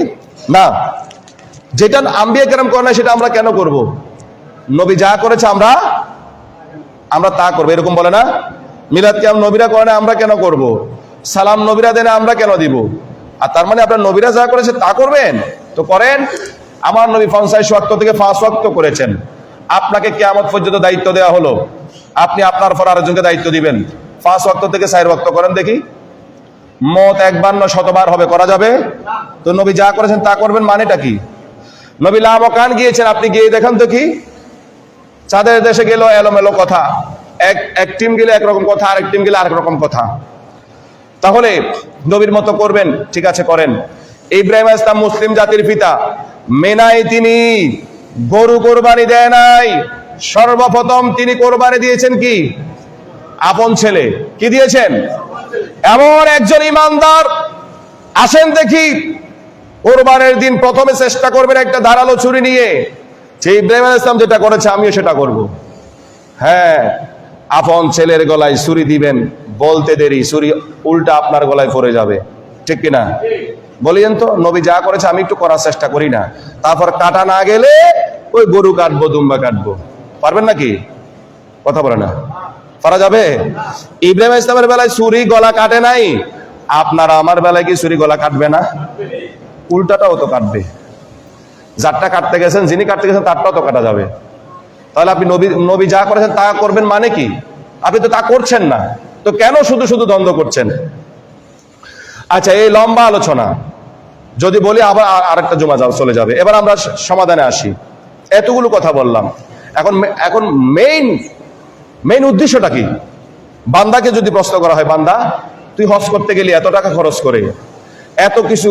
না, যেটা আম্বিয়া কেরাম করে না সেটা আমরা কেন করব? নবী যা করেছে আমরা তা করবো, এরকম বলে না? মিলাদ কিয়াম নবীরা করে না, আমরা কেন করব? সালাম নবীরা দেয় না, আমরা কেন দিব? আর তার মানে আপনার নবীরা যা করেছে তা করবেন? তো করেন। আমার নবী ৫ ওয়াক্ত থেকে ৫ ওয়াক্ত করেছেন, আপনাকে কিয়ামত পর্যন্ত দায়িত্ব দেওয়া হলো, আপনি আপনার পর আরেকজনকে দায়িত্ব দিবেন, ৫ ওয়াক্ত থেকে ৪ ওয়াক্ত করেন দেখি। মত একবার না শতবার হবে, করা যাবে? তো নবী যা করেছেন তা করবেন, মানেটা কি? নবী লামকান গিয়েছেন, আপনি গিয়ে দেখেন তো কি? চাঁদের দেশে গেল এলোমেলো কথা, এক টিম গেলে একরকম কথা, আরেক টিম গেলে আরেক রকম কথা। তাহলে নবীর মতো করবেন, ঠিক আছে করেন। ইব্রাহিম ইসলাম মুসলিম জাতির পিতা, মেনায় তিনি গরু কোরবানি দেয় নাই, সর্বপ্রথম তিনি কোরবানি দিয়েছেন কি? আপন ছেলে। কি দিয়েছেন? এমন একজন ইমানদার আসেন দেখি, কোরবানের দিন প্রথমে চেষ্টা করবেন একটা ধারালো ছুরি নিয়ে, যে ইব্রাহিম ইসলাম যেটা করেছে আমিও সেটা করব। হ্যাঁ, আপন ছেলের গলায় ছুরি দিবেন, বলতে দেরি ছুরি উল্টা আপনার গলায় পড়ে যাবে, ঠিক কিনা? বলিয়েন তো, নবী যা করেছে আমি একটু করার চেষ্টা করি না, তারপর কাটা না গেলে ওই গরু কাটবো, দুম্বা কাটবো, পারবেন নাকি? কথা বলে না, পারা যাবে? ইব্রাহিম ইসলামের বেলায় ছুরি গলা কাটে নাই, আপনারা আমার বেলায় কি ছুরি গলা কাটবে না? উল্টাটাও তো কাটবে, যারটা কাটতে গেছেন, যিনি কাটতে গেছেন তারটাও তো কাটা যাবে। তাহলে আপনি নবী যা করেছেন তা করবেন মানে কি? আপনি তো তা করছেন না, তো কেন শুধু শুধু দ্বন্দ্ব করছেন? আচ্ছা, এই লম্বা আলোচনা যদি বলি আবার আরেকটা জমা চলে যাবে। এবার আমরা সমাধানে আসি। এতগুলো কথা বললাম, এখন মেইন উদ্দেশ্যটা কি? বান্দাকে যদি প্রশ্ন করা হয়, বান্দা তুই হজ করতে গেলি, এত টাকা খরচ করে, এত কিছু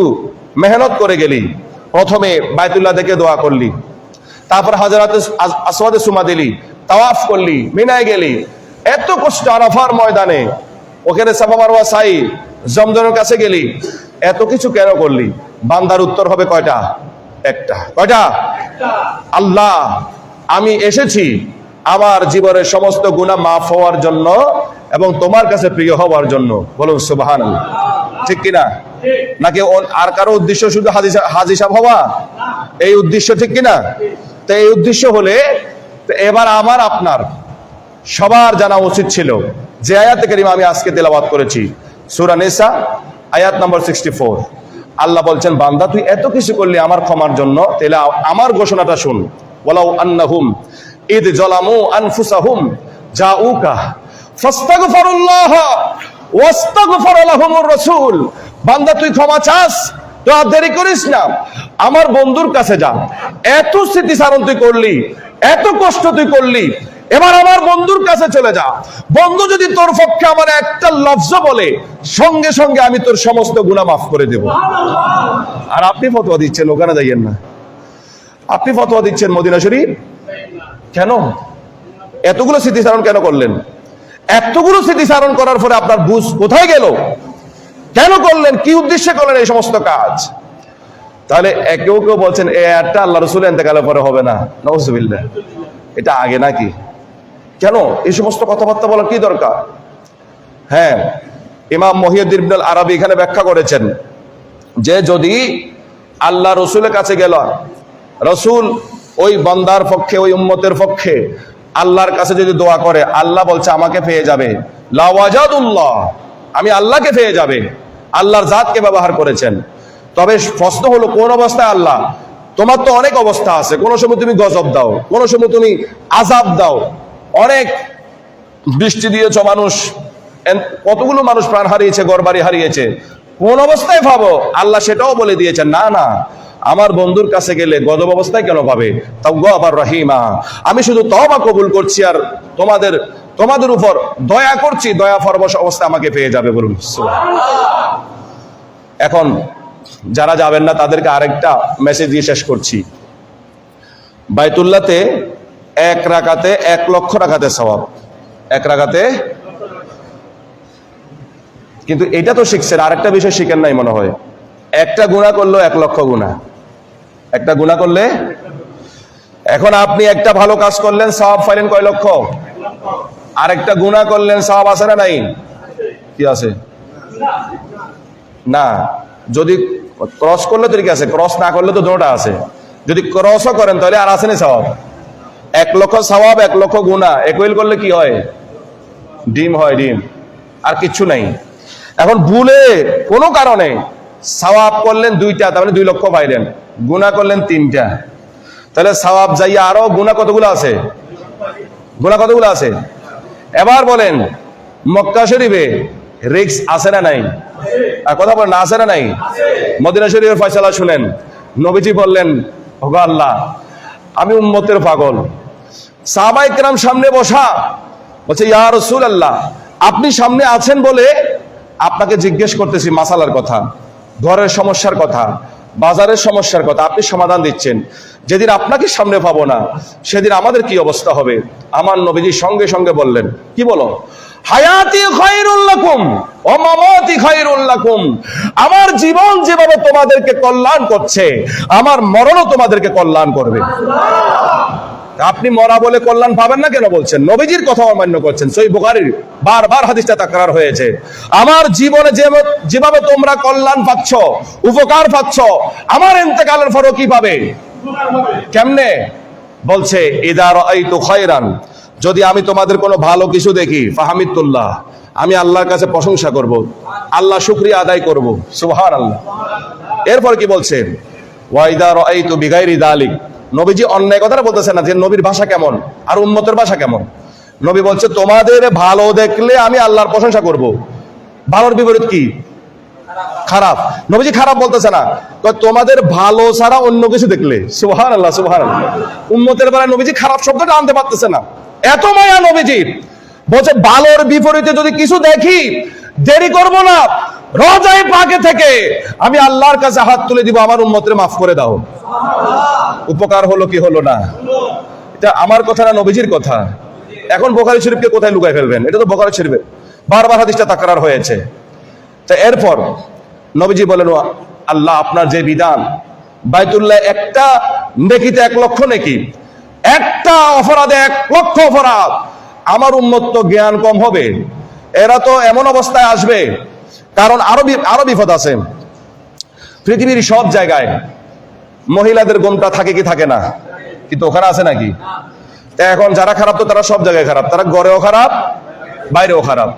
মেহনত করে গেলি, প্রথমে বাইতুল্লাহ দেখে দোয়া করলি, তারপর হাজরাতে আসওয়াদে সুমা দিলি, তাওয়াফ করলি, মিনায় গেলি, এত কষ্ট আরাফার ময়দানে, ওখানে সাফা মারওয়া সাই, জমজমের কাছে গেলি, এত কিছু কেন করলি? বান্দার উত্তর হবে কয়টা? একটা। কয়টা? আল্লাহ, আমি এসেছি আমার জীবনের সমস্ত গুনাহ মাফ হওয়ার জন্য এবং তোমার কাছে প্রিয় হওয়ার জন্য। বলুন সুবহানাল্লাহ। ঠিক কিনা? নাকি আর কারো উদ্দেশ্য শুধু হাজী সাহেব হওয়া, এই উদ্দেশ্য? ঠিক কিনা? তো এই উদ্দেশ্য হলে এবার আমার আপনার সবার জানা উচিত ছিল যে আয়াতে কারিমা আমি আজকে তেলাওয়াত করেছি, সূরা নিসা আয়াত নম্বর 64। আল্লাহ বলছেন, বান্দা তুই এত কিছু করলি আমার ক্ষমার জন্য, তাহলে আমার ঘোষণাটা শুন। ওয়ালাউ আন্নাহুম ইদ জালামু আনফুসাহুম জাউকা ফাস্তাগফিরুল্লাহ ওয়াস্তাগফার লাহুমুর রাসূল। বান্দা তুই ক্ষমা চাস তো আর দেরি করিস না, আমার বন্ধুর কাছে যা। এত স্মৃতিচারণ তুই করলি, এত কষ্ট তুই করলি, এবার আমার বন্ধুর কাছে চলে যা। বন্ধু যদি তোর পক্ষে আমার একটা লফজ বলে, সঙ্গে সঙ্গে আমি তোর সমস্ত গুনাহ মাফ করে দেব। আর আপনি ফতোয়া দিচ্ছেন ওখানে যাইয়েন না, আপনি ফতোয়া দিচ্ছেন মদিনা শরীফ। কেন এতগুলো স্মৃতিচারণ কেন করলেন? এতগুলো স্মৃতিচারণ করার পরে আপনার বুঝ কোথায় গেল? কেন করলেন? কি উদ্দেশ্যে করলেন এই সমস্ত কাজ? তাহলে কেউ কেউ বলছেন এটা আল্লাহ রাসূলের ইন্তেকালের পরে হবে না, নাউজুবিল্লাহ। এটা আগে নাকি? কেন এই সমস্ত কথাবার্তা বলার কি দরকার? হ্যাঁ, ইমাম মুহিউদ্দিন ইবনুল আরাবী এখানে ব্যাখ্যা করেছেন যে যদি আল্লাহ রসুলের কাছে গেল, রসুল ওই বান্দার পক্ষে, ওই উম্মতের পক্ষে আল্লাহর কাছে যদি দোয়া করে, আল্লাহ বলছে আমাকে পেয়ে যাবে, লা ওয়াজাদুল্লাহ, আমি আল্লাহকে পেয়ে যাবে। আল্লাহর জাতকে ব্যবহার করেছেন। তবে প্রশ্ন হলো কোন অবস্থায়? আল্লাহ, তোমার তো অনেক অবস্থা আছে, কোন সময় তুমি গজব দাও, কোন সময় তুমি আযাব দাও, অনেক বৃষ্টি দিয়েছ, মানুষ কতগুলো মানুষ প্রাণ হারিয়েছে, ঘরবাড়ি হারিয়েছে, কোন অবস্থায় পাবো? আল্লাহ সেটাও বলে দিয়েছেন, না না, আমার বন্ধুর কাছে গেলে গজব অবস্থায় কেন পাবে? তাওয়াবার রহিমা, আমি শুধু তওবা কবুল করছি আর তোমাদের উপর দয়া করছি, দয়া ফরবশ অবস্থায় আমাকে পেয়ে যাবে। বলুন সুবহানাল্লাহ। এখন যারা যাবেন না তাদেরকে আরেকটা মেসেজ দিয়ে শেষ করছি। বাইতুল্লাহতে এক রাকাতে 1 লক্ষ রাকাতে সওয়াব, এক রাকাতে। কিন্তু এটা তো শিখছেন, আরেকটা বিষয় শিখেন নাই মনে হয়। একটা গুনাহ করলো 1 লক্ষ গুনাহ, একটা গুনাহ করলে। এখন আপনি একটা ভালো কাজ করলেন, সওয়াব পাইলেন কয় লক্ষ? আরেকটা গুনাহ করলেন, সওয়াব আছে না নাই? কি আছে? না, যদি ক্রস করলে তো ঠিক আছে, ক্রস না করলে তো দুটোটা আছে। যদি ক্রসও করেন তাহলে আর আসেনি সওয়াব। 1 লক্ষ সওয়াব, 1 লক্ষ গুনাহ একইল করলে কি হয়? ডিম হয়, ডিম, আর কিচ্ছু নাই। এখন ভুলে কোনো কারণে সওয়াব করলেন 2টা, তার মানে 2 লক্ষ পাইলেন, গুনাহ করলেন 3টা, তাহলে সওয়াব যাইয়া আরো গুনাহ কতগুলো আছে? গুনাহ কতগুলো আছে? এবার বলেন, মক্কা শরীফে রিস্ক আছে না নাই? আর কথা বলেন, না আছে না নাই? মদিনা শরীফের ফয়সালা শুনেন। নবীজি বললেন, ওগো আল্লাহ, আমি উম্মতের পাগল। সাহাবায়ে কেরাম সামনে বসা, বলছে ইয়া রাসূলুল্লাহ, আপনি সামনে আছেন বলে আপনাকে জিজ্ঞেস করতেছি মাসালার কথা, ঘরের সমস্যার কথা, বাজারের সমস্যার কথা, আপনি সমাধান দিচ্ছেন। যেদিন আপনাকে সামনে পাবো না সেদিন আমাদের কি অবস্থা হবে? আমার নবীজি সঙ্গে সঙ্গে বললেন, কি বলো? হায়াতি খায়রুল লাকুম ওয়া মামাতি খায়রুল লাকুম। আমার জীবন যেভাবে তোমাদেরকে কল্যাণ করছে, আমার মরণও তোমাদেরকে কল্যাণ করবে। আপনি মরা বলে কল্যাণ পাবেন না কেন বলছেন? নবীজির কথা অমান্য করছেন। সহিহ বুখারীর বারবার হাদিসটা তাকরার হয়েছে। আমার জীবনে যেভাবে তোমরা কল্যাণ পাচ্ছ, উপকার পাচ্ছ, আমার ইন্তেকালের পরও কি পাবে? কেমনে? বলছে ইদা রাআইতু খায়রান, যদি আমি তোমাদের কোনো ভালো কিছু দেখি, ফাহামিদুল্লাহ, আমি আল্লাহর কাছে প্রশংসা করব, আল্লাহ শুকরিয়া আদায় করব। সুবহানাল্লাহ। এরপর কি বলছে? ওয়া ইদা রাআইতু বিগাইরি যালিক, নবীজি অন্যায় কথাটা বলতেছেন না, যে নবীর ভাষা কেমন আর উম্মতের ভাষা কেমন। নবী বলছে তোমাদের ভালো দেখলে আমি আল্লাহর প্রশংসা করব, ভালোর বিপরীত কি? খারাপ। নবীজি খারাপ বলতেছে না, তোমাদের ভালো ছাড়া অন্য কিছু দেখলে। সুবহানাল্লাহ, সুবহানাল্লাহ। উম্মতের বেলায় নবীজি খারাপ শব্দটা আনতে পারতেছে না, এত মায়া নবীজির। বলছে ভালোর বিপরীতে যদি কিছু দেখি, দেরি করব না, রোজায়ে পাকে থেকে আমি আল্লাহর কাছে হাত তুলে দিব, আমার উম্মতের মাফ করে দাও। উপকার হলো কি হলো না? এটা আমার কথা না, নবীজির কথা। এখন বুখারী শরীফকে কোথায় লুকায় ফেলবেন? এটা তো বুখারী শরীফে বারবার হাদিসটা তাকরার হয়েছে। তো এরপর নবীজি বলেন, আল্লাহ আপনার যে বিধান, বাইতুল্লাহ একটা নেকিতে 1 লক্ষ নেকি, একটা অপরাধে 1 লক্ষ অপরাধ। আমার উম্মত তো জ্ঞান কম হবে, এরা তো এমন অবস্থায় আসবে, কারণ আরো বিপদ আছে। পৃথিবীর সব জায়গায় মহিলাদের গুণটা থাকে কি থাকে না, কিন্তু ওখানে আছে নাকি? এখন যারা খারাপ তো তারা সব জায়গায় খারাপ, তারা ঘরেও খারাপ, বাইরেও খারাপ।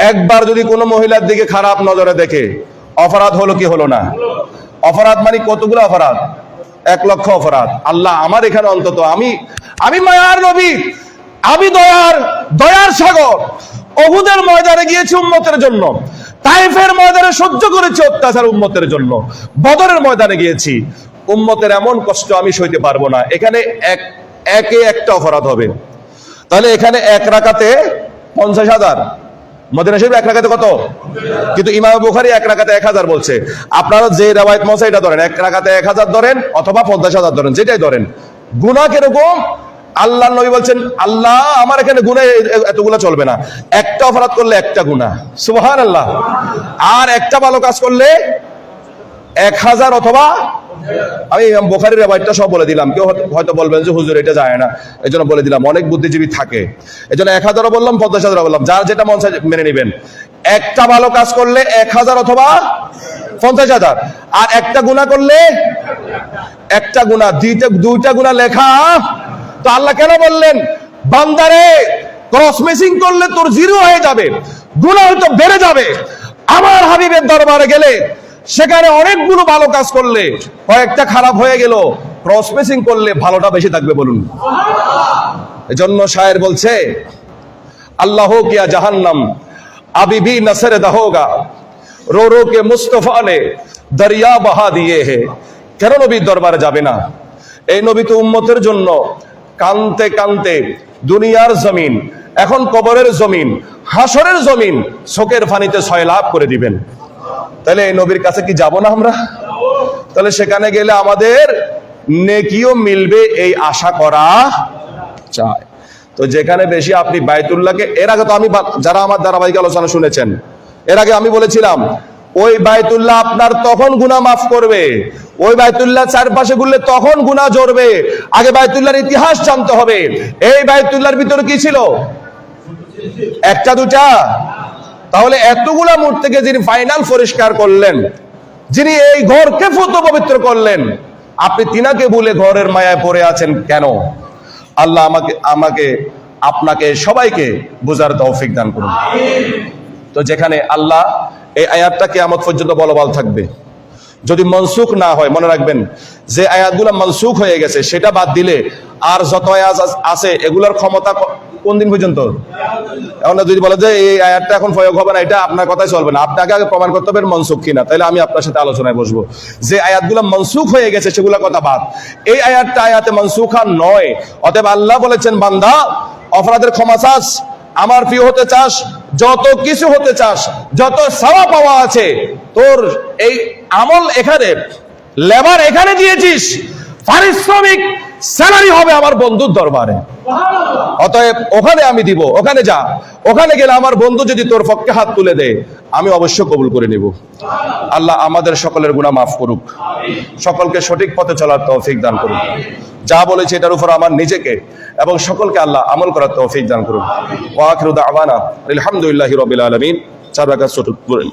একবার যদি কোনো মহিলার দিকে খারাপ নজরে দেখে, অপরাধ হলো কি হলো না? অপরাধ মানে কতগুলো অপরাধ? 1 লক্ষ অপরাধ। আল্লাহ আমার এখানে অন্তত আমি মায়ার নবী, আমি দয়ার সাগর। উহুদের ময়দানে গিয়েছি উম্মতের জন্য, তাইফের ময়দানে সহ্য করেছি অত্যাচার উম্মতের জন্য, বদরের ময়দানে গিয়েছি। উম্মতের এমন কষ্ট আমি সইতে পারবো না। এখানে একে একটা অপরাধ হবে, তাহলে এখানে 1 রাকাতে 50,000। মদিনা শরীফ 1 রাকাতে কত? কিন্তু ইমাম বুখারী 1 রাকাতে 1000 বলছে। আপনারা যে রিওয়ায়াত মৌসা এটা ধরেন, 1 রাকাতে 1000 ধরেন অথবা 50,000 ধরেন, যেটাই ধরেন। গুনাহ কিরকম? আল্লাহর নবী বলছেন, আল্লাহ আমার এখানে গুনাহ এতগুলো চলবে না, একটা অপরাধ করলে 1টা গুনাহ, সুবহানাল্লাহ। আর একটা ভালো কাজ করলে 1000 অথবা, আমি বুখারীর রিওয়ায়াতটা সব বলে দিলাম। কেউ হয়তো বলবেন যে হুজুর এটা যায় না, এজন্য বলে দিলাম। অনেক বুদ্ধিজীবী থাকে, এজন্য 1000 বললাম, 50,000 বললাম, যার যেটা মন চায় মেনে নেবেন। একটা ভালো কাজ করলে 1000 অথবা 50,000, আর একটা গুনাহ করলে 1টা গুনাহ, 2টা গুনাহ লেখা। তো আল্লাহ কেন বললেন, বান্দারে ক্রস মেসিং করলে তোর 0 হয়ে যাবে, গুনাহ হয়তো বেড়ে যাবে। আমার হাবিবের দরবারে গেলে সেখানে অনেকগুলো ভালো কাজ করলে কয়েকটা খারাপ হয়ে গেল, ক্রস মেসিং করলে ভালোটা বেশি থাকবে, বলুন। এজন্য শায়ের বলছে, আল্লাহ কিয়া জাহান্নাম अभी भी नसर दहोगा रो रो के मुस्तफा ने दरिया बहा दिए है। কেন নবীর দরবারে যাবে না? এই নবী তো উম্মতের জন্য কানতে কানতে দুনিয়ার জমিন, এখন কবরের জমিন, হাসরের জমিন চোখের পানিতে সয়লাভ করে দিবেন। তাহলে এই নবীর কাছে কি যাব না আমরা? তাহলে সেখানে গেলে আমাদের নেকিও মিলবে, এই আশা করা চায়। তো যেখানে বেশি আপনি বাইতুল্লাহকে, এর আগে তো আমি, যারা আমার ধারাবাহিক আলোচনা শুনেছেন, এর আগে আমি বলেছিলাম ওই বাইতুল্লাহ আপনার তখন গুনাহ মাফ করবে, ওই বাইতুল্লাহ চারপাশে ঘুরলে তখন গুনাহ ঝরবে। আগে বাইতুল্লাহর ইতিহাস জানতে হবে। এই বাইতুল্লাহর ভিতরে কি ছিল? 1টা 2টা? তাহলে এতগুলা মূর্তিকে যিনি ফাইনাল পরিষ্কার করলেন, যিনি এই ঘরকে ফুত পবিত্র করলেন, আপনি তিনাকে ভুলে ঘরের মায়ায় পড়ে আছেন কেন? আল্লাহ আমাকে আপনাকে সবাইকে বোঝার তৌফিক দান করুন। তো যেখানে আল্লাহ, এই আয়াতটা কিয়ামত পর্যন্ত বলবৎ থাকবে, যদি মনসুখ না হয়, মনে রাখবেন যে আয়াতগুলো মনসুখ হয়ে গেছে সেটা বাদ দিলে আর যত আয়াত আছে এগুলোর ক্ষমতা কোন দিন পর্যন্ত? এখন যদি বলে যে এই আয়াতটা এখন প্রয়োগ হবে না, এটা আপনার কথাই চলবে না, আপনাকে আগে প্রমাণ করতে হবে মনসুখ কিনা, তাহলে আমি আপনার সাথে আলোচনায় বসবো। যে আয়াতগুলো মনসুখ হয়ে গেছে সেগুলোর কথা বাদ, এই আয়াতটা আয়াতে মনসুখা নয়। অতএব আল্লাহ বলেছেন, বান্দা অপরাধের ক্ষমা চাস, আমার প্রিয় হতে চাস, যত কিছু হতে চাস, যত সওয়াব পাওয়া আছে, তোর এই আমল এখানে, লেবার এখানে দিয়েছিস, পারিশ্রমিক স্যালারি হবে আমার বন্ধুর দরবারে। অতএব ওখানে আমি দিব, ওখানে যা। ওখানে গেলে আমার বন্ধু যদি তোর পক্ষে হাত তুলে দেয়, আমি অবশ্য কবুল করে নিব। আল্লাহ আমাদের সকলের গুনাহ মাফ করুক, সকলকে সঠিক পথে চলার তৌফিক দান করুক। যা বলেছে এটার উপর আমার নিজেকে এবং সকলকে আল্লাহ আমল করার তৌফিক দান করুন। ওয়া আখিরু দাওয়ানা আলহামদুলিল্লাহি রাব্বিল আলামিন। 4 রাকাত সুন্নাত পড়েন।